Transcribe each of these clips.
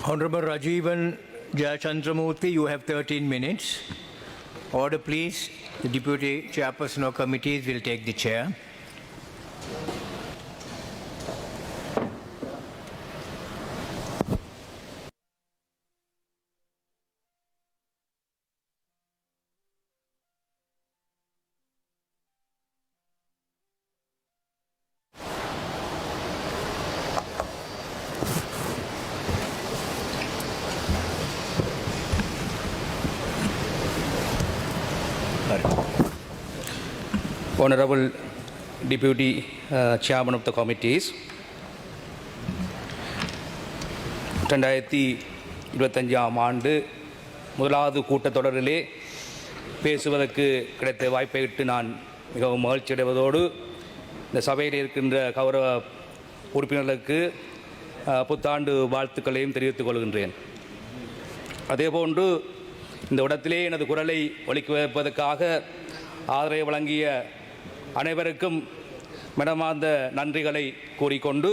Honorable Rajivan Jayachandramurthy, you have 13 minutes. Order, please. The Deputy Chairperson of Committees will take the chair. Honorable Deputy Chairman of the Committees, 2025 ஆண்டு முதலாவது கூட்டத்தொடரிலே பேசுவதற்கு கிடைத்த வாய்ப்பையிட்டு நான் மிகவும் மகிழ்ச்சியடைவதோடு இந்த சபையில் இருக்கின்ற கௌரவ உறுப்பினர்களுக்கு புத்தாண்டு வாழ்த்துக்களையும் தெரிவித்துக் கொள்கின்றேன். அதேபோன்று இந்த இடத்திலே எனது குரலை ஒலிக்க வைப்பதற்காக ஆதரவை வழங்கிய அனைவருக்கும் மனமார்ந்த நன்றிகளை கூறிக்கொண்டு,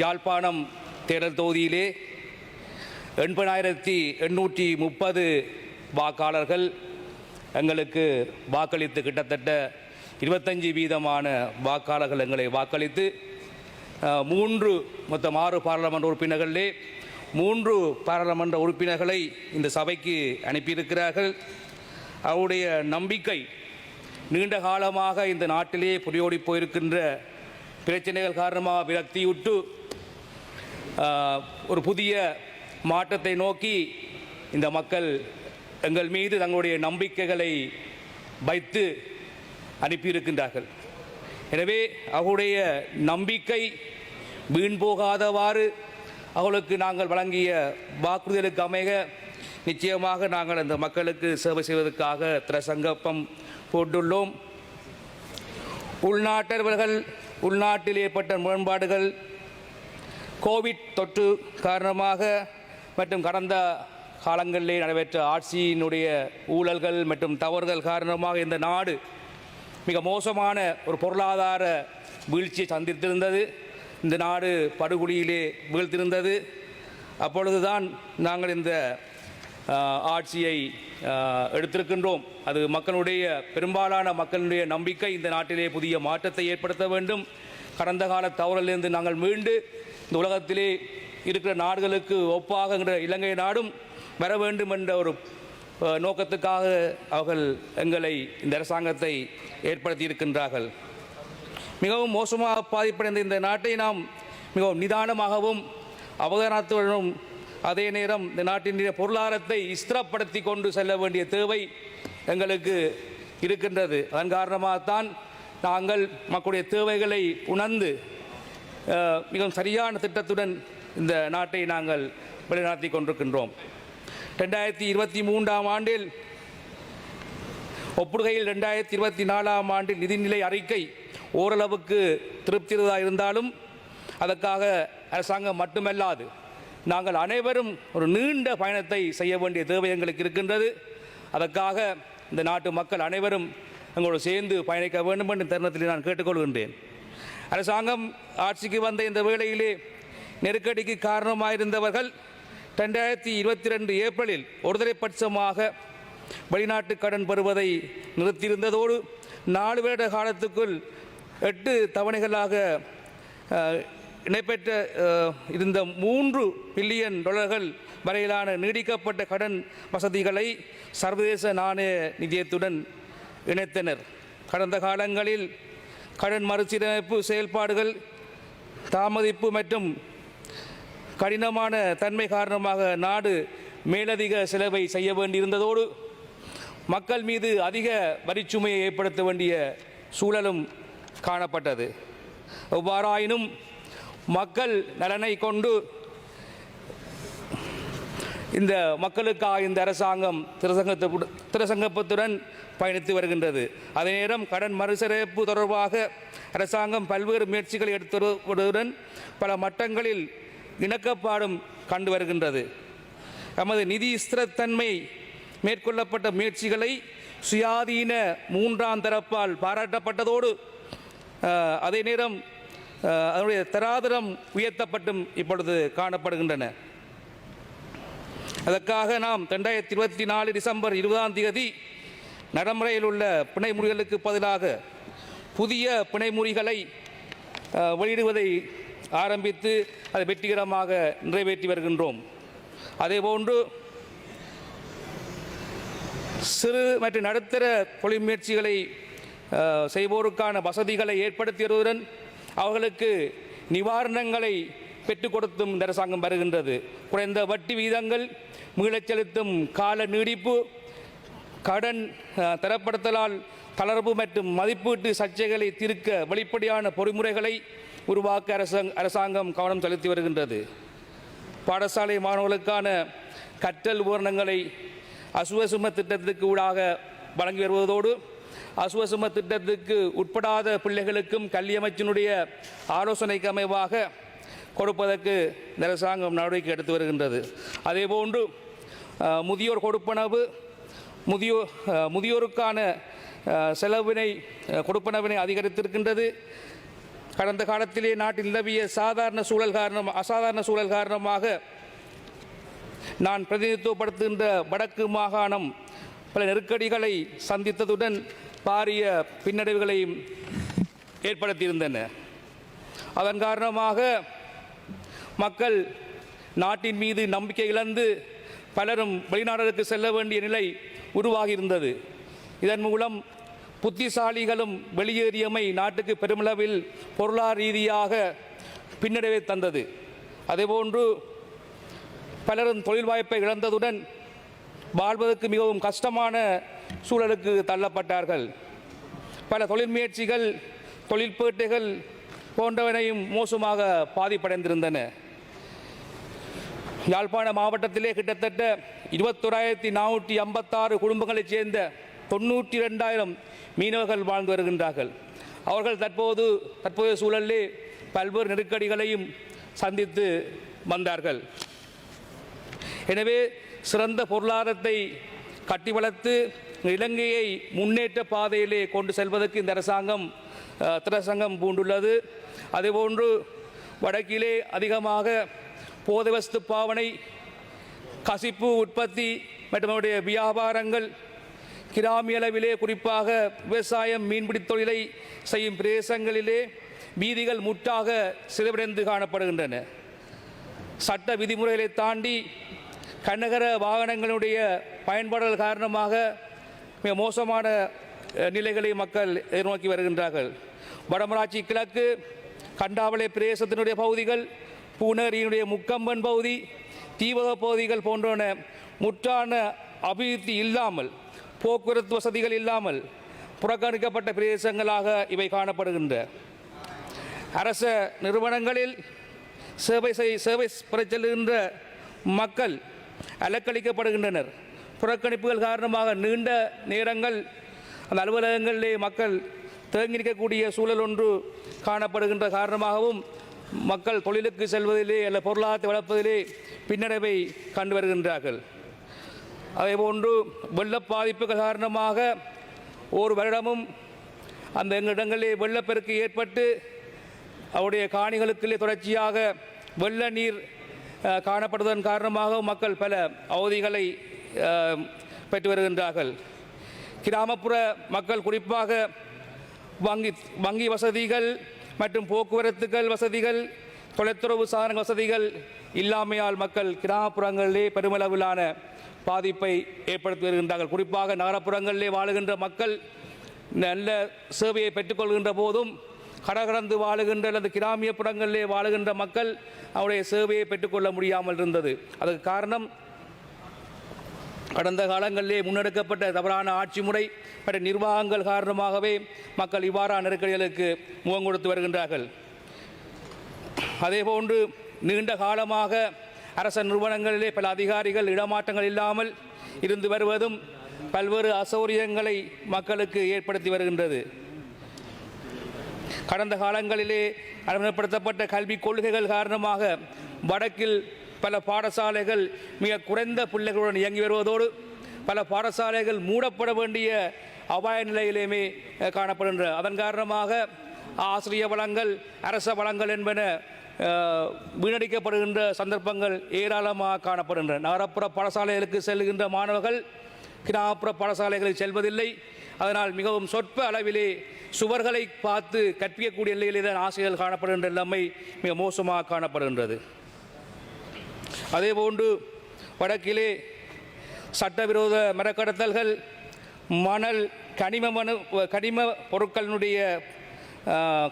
யாழ்ப்பாணம் தேர்தல் தொகுதியிலே 80,830 வாக்காளர்கள் எங்களுக்கு வாக்களித்து, கிட்டத்தட்ட 25% வாக்காளர்கள் எங்களை வாக்களித்து, மொத்தம் 6 பாராளுமன்ற உறுப்பினர்களிலே 3 பாராளுமன்ற உறுப்பினர்களை இந்த சபைக்கு அனுப்பியிருக்கிறார்கள். அவருடைய நம்பிக்கை நீண்ட காலமாக இந்த நாட்டிலே புரியோடி போயிருக்கின்ற பிரச்சனைகள் காரணமாக விரக்தியுற்று ஒரு புதிய மாற்றத்தை நோக்கி இந்த மக்கள் எங்கள் மீது தங்களுடைய நம்பிக்கைகளை வைத்து அனுப்பியிருக்கின்றார்கள். எனவே அவருடைய நம்பிக்கை வீண் போகாதவாறு அவர்களுக்கு நாங்கள் வழங்கிய வாக்குறுதிகளுக்கு அமைக நிச்சயமாக நாங்கள் அந்த மக்களுக்கு சேவை செய்வதற்காக திரசங்கப்பம் போட்டுள்ளோம். உள்நாட்டில் ஏற்பட்ட முரண்பாடுகள், கோவிட் தொற்று காரணமாக மற்றும் கடந்த காலங்களிலே நடைபெற்ற ஆட்சியினுடைய ஊழல்கள் மற்றும் தவறுகள் காரணமாக இந்த நாடு மிக மோசமான ஒரு பொருளாதார வீழ்ச்சியை சந்தித்திருந்தது. இந்த நாடு படுகொலியிலே வீழ்த்திருந்தது. அப்பொழுதுதான் நாங்கள் இந்த ஆட்சியை எடுத்திருக்கின்றோம். அது மக்களுடைய பெரும்பாலான மக்களுடைய நம்பிக்கை இந்த நாட்டிலே புதிய மாற்றத்தை ஏற்படுத்த வேண்டும். கடந்த கால தவறிலிருந்து நாங்கள் மீண்டு இந்த உலகத்திலே இருக்கிற நாடுகளுக்கு ஒப்பாகின்ற இலங்கை நாடும் வர வேண்டும் என்ற ஒரு நோக்கத்துக்காக அவர்கள் எங்களை இந்த அரசாங்கத்தை ஏற்படுத்தி இருக்கின்றார்கள். மிகவும் மோசமாக பாதிப்படைந்த இந்த நாட்டை நாம் மிகவும் நிதானமாகவும் அவதானத்துடனும் அதே நேரம் இந்த நாட்டின் பொருளாதாரத்தை ஸ்திரப்படுத்தி கொண்டு செல்ல வேண்டிய தேவை எங்களுக்கு இருக்கின்றது. அதன் காரணமாகத்தான் நாங்கள் மக்களுடைய தேவைகளை உணர்ந்து மிகவும் சரியான திட்டத்துடன் இந்த நாட்டை நாங்கள் வழிநடத்தி கொண்டிருக்கின்றோம். 2023 ஆண்டில் ஒப்புகையில் 2024 ஆண்டில் நிதிநிலை அறிக்கை ஓரளவுக்கு திருப்தியாக இருந்தாலும் அதற்காக அரசாங்கம் மட்டுமல்லாது நாங்கள் அனைவரும் ஒரு நீண்ட பயணத்தை செய்ய வேண்டிய தேவை எங்களுக்கு இருக்கின்றது. அதற்காக இந்த நாட்டு மக்கள் அனைவரும் எங்களோடு சேர்ந்து பயணிக்க வேண்டும் என்ற தருணத்தில் நான் கேட்டுக்கொள்கின்றேன். அரசாங்கம் ஆட்சிக்கு வந்த இந்த வேளையிலே நெருக்கடிக்கு காரணமாயிருந்தவர்கள் 2022 ஏப்ரலில் ஒருதலை பட்சமாக வெளிநாட்டு கடன் பெறுவதை நிறுத்தியிருந்ததோடு 4 வருட காலத்துக்குள் 8 தவணைகளாக நடைபெற்ற இருந்த $3 பில்லியன் வரையிலான நீடிக்கப்பட்ட கடன் வசதிகளை சர்வதேச நாணய நிதியத்துடன் இணைத்தனர். கடந்த காலங்களில் கடன் மறுசீரமைப்பு செயல்பாடுகள் தாமதிப்பு மற்றும் கடினமான தன்மை காரணமாக நாடு மேலதிக செலவை செய்ய வேண்டியிருந்ததோடு மக்கள் மீது அதிக வரிச்சுமையை ஏற்படுத்த வேண்டிய சூழலும் காணப்பட்டது. எவ்வாறாயினும் மக்கள் நலனை கொண்டு இந்த மக்களுக்காக இந்த அரசாங்கம் திரசங்கப்பத்துடன் பயணித்து வருகின்றது. அதே நேரம் கடன் மறுசீரமைப்பு தொடர்பாக அரசாங்கம் பல்வேறு முயற்சிகளை எடுத்து வருவதுடன் பல மட்டங்களில் இணக்கப்பாடும் கண்டு வருகின்றது. நமது நிதி ஸ்திரத்தன்மை மேற்கொள்ளப்பட்ட முயற்சிகளை சுயாதீன 3ஆம் தரப்பால் பாராட்டப்பட்டதோடு அதே நேரம் அதனுடைய தராதரம் உயர்த்தப்பட்டும் இப்பொழுது காணப்படுகின்றன. அதற்காக நாம் 2024 டிசம்பர் 20ஆம் தேதி நடைமுறையில் உள்ள பிணைமுறிகளுக்கு பதிலாக புதிய பிணைமுறிகளை வெளியிடுவதை ஆரம்பித்து அதை வெற்றிகரமாக நிறைவேற்றி வருகின்றோம். அதேபோன்று சிறு மற்றும் நடுத்தர தொழில் முயற்சிகளை செய்வோருக்கான வசதிகளை ஏற்படுத்தி வருவதுடன் அவர்களுக்கு நிவாரணங்களை பெற்றுக் கொடுத்தும் இந்த அரசாங்கம் வருகின்றது. குறைந்த வட்டி வீதங்கள், மீளச் செலுத்தும் கால நீடிப்பு, கடன் தரப்படுத்தலால் தளர்வு மற்றும் மதிப்பீட்டு சர்ச்சைகளை தீர்க்க வெளிப்படையான பொறிமுறைகளை உருவாக்க அரசாங்கம் கவனம் செலுத்தி வருகின்றது. பாடசாலை மாணவர்களுக்கான கற்றல் உபகரணங்களை அசுவசும திட்டத்துக்கு ஊடாக வழங்கி வருவதோடு அசுவசும திட்டத்துக்கு உட்படாத பிள்ளைகளுக்கும் கல்வி அமைச்சினுடைய ஆலோசனைக்கு அமைவாக கொடுப்பதற்கு இந்த அரசாங்கம் நடவடிக்கை எடுத்து வருகின்றது. அதேபோன்று முதியோர் கொடுப்பனவு, முதியோருக்கான செலவினை கொடுப்பனவினை அதிகரித்திருக்கின்றது. கடந்த காலத்திலே நாட்டில் நிலவிய அசாதாரண சூழல் காரணமாக நான் பிரதிநிதித்துவப்படுத்துகின்ற வடக்கு மாகாணம் பல நெருக்கடிகளை சந்தித்ததுடன் பாரிய பின்னடைவுகளையும் ஏற்படுத்தியிருந்தன. அதன் காரணமாக மக்கள் நாட்டின் மீது நம்பிக்கை இழந்து பலரும் வெளிநாடுகளுக்கு செல்ல வேண்டிய நிலை உருவாகியிருந்தது. இதன் மூலம் புத்திசாலிகளும் வெளியேறியமை நாட்டுக்கு பெருமளவில் பொருளாதார ரீதியாக பின்னடைவை தந்தது. அதேபோன்று பலரும் தொழில் வாய்ப்பை இழந்ததுடன் வாழ்வதற்கு மிகவும் கஷ்டமான சூழலுக்கு தள்ளப்பட்டார்கள். பல தொழில் முயற்சிகள், தொழிற்பேட்டைகள் போன்றவனையும் மோசமாக பாதிப்படைந்திருந்தன. யாழ்ப்பாண மாவட்டத்திலே கிட்டத்தட்ட 21,456 குடும்பங்களைச் சேர்ந்த 92,000 மீனவர்கள் வாழ்ந்து வருகின்றார்கள். அவர்கள் தற்போதைய சூழலிலே பல்வேறு நெருக்கடிகளையும் சந்தித்து வந்தார்கள். எனவே சிறந்த பொருளாதாரத்தை கட்டி வளர்த்து இலங்கையை முன்னேற்ற பாதையிலே கொண்டு செல்வதற்கு இந்த அரசாங்கம் பூண்டுள்ளது. அதேபோன்று வடக்கிலே அதிகமாக போதைவஸ்து பாவனை, கசிப்பு உற்பத்தி மற்றும் அவருடைய வியாபாரங்கள், கிராமிய அளவிலே குறிப்பாக விவசாயம், மீன்பிடி தொழிலை செய்யும் பிரதேசங்களிலே வீதிகள் முற்றாக சிதைவடைந்து காணப்படுகின்றன. சட்ட விதிமுறைகளை தாண்டி கனகர வாகனங்களுடைய பயன்பாடுகள் காரணமாக மிக மோசமான நிலைகளை மக்கள் எதிர்நோக்கி வருகின்றார்கள். வடமராட்சி கிழக்கு, கண்டாவளை பிரதேசத்தினுடைய பகுதிகள், பூனரியினுடைய முக்கம்பன் பகுதி, தீவக பகுதிகள் போன்றன முற்றான அபிவிருத்தி இல்லாமல், போக்குவரத்து வசதிகள் இல்லாமல் புறக்கணிக்கப்பட்ட பிரதேசங்களாக இவை காணப்படுகின்ற அரச நிறுவனங்களில் சேவை பெறச்செல்கின்ற மக்கள் அலக்களிக்கப்படுகின்றனர். புறக்கணிப்புகள் காரணமாக நீண்ட நேரங்கள் அந்த அலுவலகங்களிலே மக்கள் தேங்கி நிற்கக்கூடிய சூழல் ஒன்று காணப்படுகின்ற காரணமாகவும் மக்கள் தொழிலுக்கு செல்வதிலே அல்ல பொருளாதாரத்தை வளர்ப்பதிலே பின்னடைவை கண்டு வருகின்றார்கள். அதேபோன்று வெள்ள பாதிப்புகள் காரணமாக ஒரு வருடமும் அந்த இடங்களிலே வெள்ளப்பெருக்கு ஏற்பட்டு அவருடைய காணிகளுக்குள்ளே தொடர்ச்சியாக வெள்ள நீர் காணப்படுவதன் காரணமாக மக்கள் பல அவதிகளை பெற்று வருகின்றார்கள். கிராமப்புற மக்கள் குறிப்பாக வங்கி வசதிகள் மற்றும் போக்குவரத்துகள் வசதிகள், தொலைத்தொடர்பு சாதன வசதிகள் இல்லாமையால் மக்கள் கிராமப்புறங்களிலே பெருமளவிலான பாதிப்பை ஏற்படுத்தி வருகின்றார்கள். குறிப்பாக நகரப்புறங்களிலே வாழுகின்ற மக்கள் நல்ல சேவையை பெற்றுக்கொள்கின்ற போதும் கடகடந்து வாழுகின்ற அல்லது கிராமிய புறங்களிலே வாழுகின்ற மக்கள் அவருடைய சேவையை பெற்றுக்கொள்ள முடியாமல் இருந்தது. அதற்கு காரணம் கடந்த காலங்களிலே முன்னெடுக்கப்பட்ட தவறான ஆட்சி முறை மற்றும் நிர்வாகங்கள் காரணமாகவே மக்கள் இவ்வாறான நெருக்கடிகளுக்கு முகம் கொடுத்து வருகின்றார்கள். அதேபோன்று நீண்ட காலமாக அரச நிறுவனங்களிலே பல அதிகாரிகள் இடமாற்றங்கள் இல்லாமல் இருந்து வருவதும் பல்வேறு அசௌகரியங்களை மக்களுக்கு ஏற்படுத்தி வருகின்றது. கடந்த காலங்களிலே அமல்படுத்தப்பட்ட கல்விக் கொள்கைகள் காரணமாக வடக்கில் பல பாடசாலைகள் மிக குறைந்த பிள்ளைகளுடன் இயங்கி வருவதோடு பல பாடசாலைகள் மூடப்பட வேண்டிய அபாய நிலையிலேயுமே காணப்படுகின்றன. அதன் காரணமாக ஆசிரிய வளங்கள் அரச வளங்கள் என்பன வீணடிக்கப்படுகின்ற சந்தர்ப்பங்கள் ஏராளமாக காணப்படுகின்றன. நகரப்புற பாடசாலைகளுக்கு செல்கின்ற மாணவர்கள் கிராமப்புற பாடசாலைகளில் செல்வதில்லை. அதனால் மிகவும் சொற்ப அளவிலே சுவர்களை பார்த்து கற்பிக்கக்கூடிய நிலையிலே தான் ஆசிரியர்கள் காணப்படுகின்ற நிலைமை மிக மோசமாக காணப்படுகின்றது. அதேபோன்று வடக்கிலே சட்டவிரோத மரக்கடத்தல்கள், மணல், கனிம பொருட்களினுடைய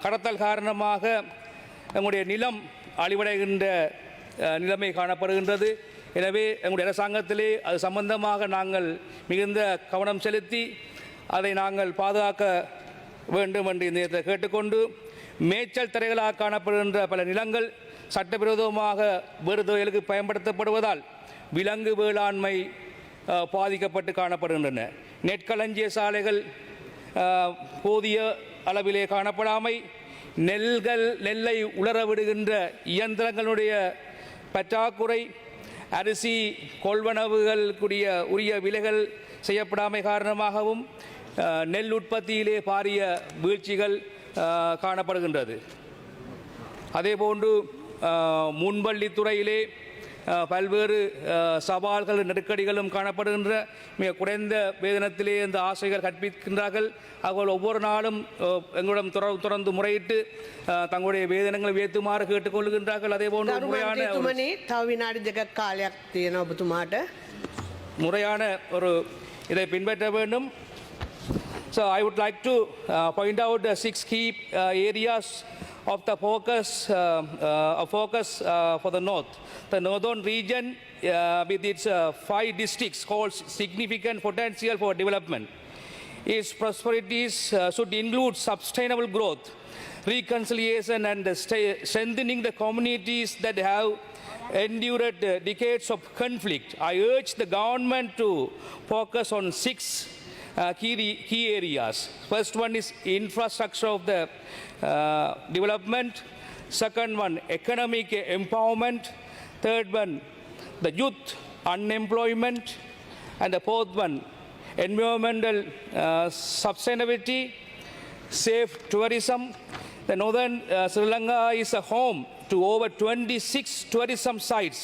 கடத்தல் காரணமாக நம்முடைய நிலம் அழிவடைகின்ற நிலைமை காணப்படுகின்றது. எனவே எங்களுடைய அரசாங்கத்திலே அது சம்பந்தமாக நாங்கள் மிகுந்த கவனம் செலுத்தி அதை நாங்கள் பாதுகாக்க வேண்டும் என்று இந்த நேரத்தில் கேட்டுக்கொண்டு, மேய்ச்சல் தரைகளாக காணப்படுகின்ற பல நிலங்கள் சட்டவிரோதமாக வேறு தொழிலுக்கு பயன்படுத்தப்படுவதால் விலங்கு வேளாண்மை பாதிக்கப்பட்டு காணப்படுகின்றன. நெற்களஞ்சிய சாலைகள் போதிய அளவிலே காணப்படாமை, நெல்லை உலர விடுகின்ற இயந்திரங்களுடைய பற்றாக்குறை, அரிசி கொள்வனவுகளுக்குரிய உரிய விலைகள் செய்யப்படாமை காரணமாகவும் நெல் உற்பத்தியிலே பாரிய வீழ்ச்சிகள் காணப்படுகின்றது. அதேபோன்று முன்பள்ளித்துறையிலே பல்வேறு சவால்கள், நெருக்கடிகளும் காணப்படுகின்ற மிக குறைந்த வேதனத்திலே இந்த ஆசிரியர்கள் கற்பிக்கின்றார்கள். அவர்கள் ஒவ்வொரு நாளும் எங்களிடம் தொடர்ந்து முறையிட்டு தங்களுடைய வேதனங்களை உயர்த்துமாறு கேட்டுக்கொள்கின்றார்கள். அதேபோன்று முறையான ஒரு இதை பின்பற்ற வேண்டும். So I would like to point out the 6 key areas of the focus for the north. The northern region with its 5 districts holds significant potential for development. Its prosperities should include sustainable growth, reconciliation and strengthening the communities that have endured decades of conflict. I urge the government to focus on 6 key areas. First one is infrastructure of the development. Second one, economic empowerment. Third one, the youth unemployment. And the fourth one, environmental sustainability, safe tourism. The northern Sri Lanka is a home to over 26 tourism sites,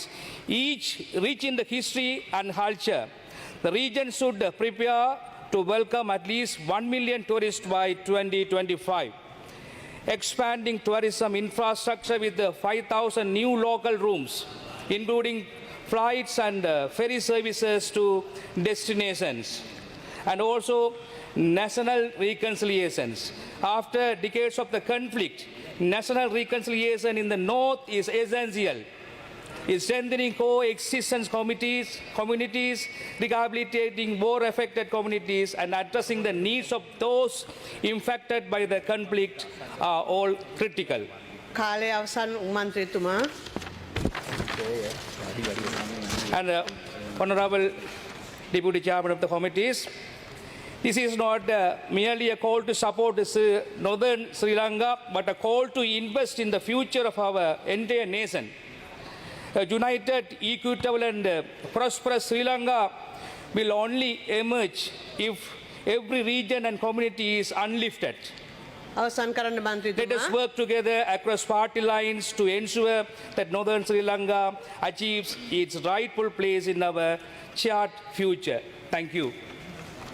each rich in the history and culture. The region should prepare to welcome at least 1 million tourists by 2025. Expanding tourism infrastructure with 5,000 new local rooms, including flights and ferry services to destinations. And also national reconciliations. After decades of the conflict, national reconciliation in the north is essential. Is strengthening coexistence communities, rehabilitating war-affected communities, and addressing the needs of those infected by the conflict are all critical. කාලය අවසන් මන්ත්‍රීතුමා. And Honorable Deputy Chairman of the committees, this is not merely a call to support northern Sri Lanka, but a call to invest in the future of our entire nation. A united, equitable and prosperous Sri Lanka will only emerge if every region and community is uplifted. අවසන් කරන්න මන්ත්‍රීතුමා. Let us work together across party lines to ensure that northern Sri Lanka achieves its rightful place in our shared future. Thank you.